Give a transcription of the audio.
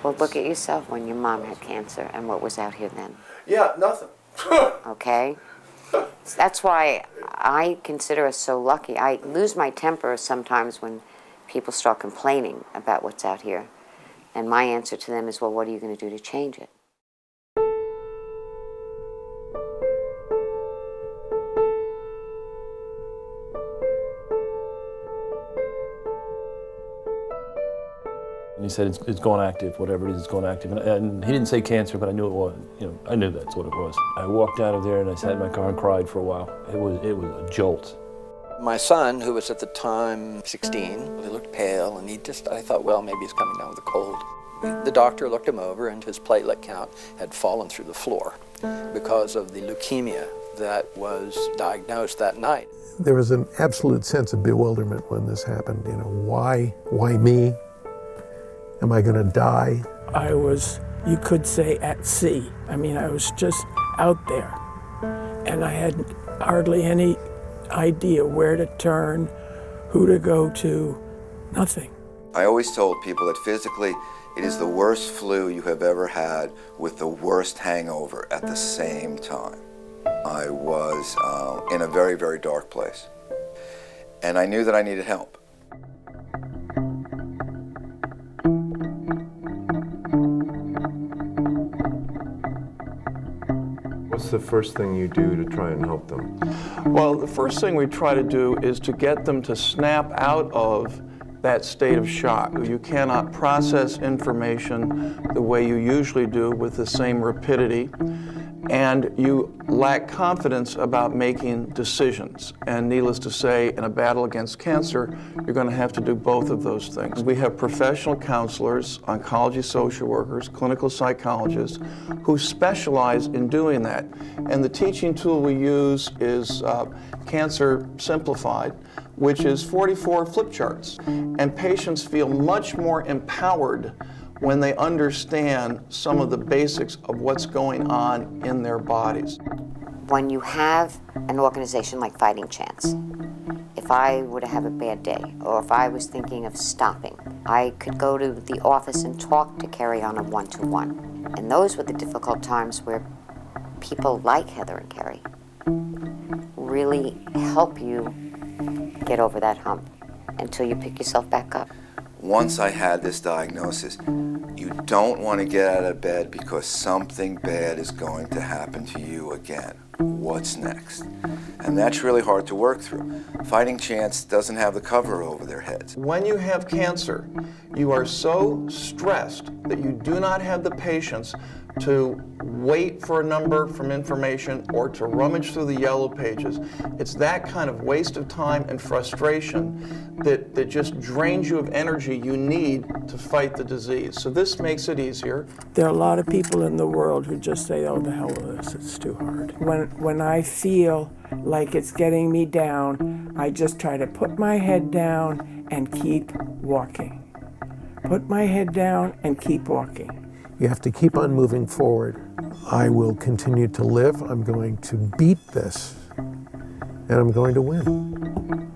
Well, look at yourself when your mom had cancer and what was out here then. Yeah, nothing. Okay? That's why I consider us so lucky. I lose my temper sometimes when people start complaining about what's out here. And my answer to them is, well, what are you going to do to change it? And he said, it's gone active, whatever it is, it's gone active. And he didn't say cancer, but I knew it was. I knew that's what it was. I walked out of there and I sat in my car and cried for a while. It was a jolt. My son, who was at the time 16, he looked pale, and I thought, well, maybe he's coming down with a cold. The doctor looked him over, and his platelet count had fallen through the floor because of the leukemia that was diagnosed that night. There was an absolute sense of bewilderment when this happened. Why me? Am I going to die? I was, you could say, at sea. I mean, I was just out there. And I had hardly any idea where to turn, who to go to, nothing. I always told people that physically, it is the worst flu you have ever had with the worst hangover at the same time. I was in a very, very dark place. And I knew that I needed help. What's the first thing you do to try and help them? Well, the first thing we try to do is to get them to snap out of that state of shock. You cannot process information the way you usually do with the same rapidity, and you lack confidence about making decisions. And needless to say, in a battle against cancer, you're going to have to do both of those things. We have professional counselors, oncology social workers, clinical psychologists who specialize in doing that. And the teaching tool we use is Cancer Simplified, which is 44 flip charts. And patients feel much more empowered when they understand some of the basics of what's going on in their bodies. When you have an organization like Fighting Chance, if I were to have a bad day, or if I was thinking of stopping, I could go to the office and talk to Kerry on a one-to-one. And those were the difficult times where people like Heather and Kerry really help you get over that hump until you pick yourself back up. Once I had this diagnosis, you don't want to get out of bed because something bad is going to happen to you again. What's next? And that's really hard to work through. Fighting Chance doesn't have the cover over their heads. When you have cancer, you are so stressed that you do not have the patience to wait for a number from information or to rummage through the yellow pages. It's that kind of waste of time and frustration that just drains you of energy you need to fight the disease. So this makes it easier. There are a lot of people in the world who just say, oh, the hell with this, it's too hard. When I feel like it's getting me down, I just try to put my head down and keep walking. Put my head down and keep walking. You have to keep on moving forward. I will continue to live. I'm going to beat this, and I'm going to win.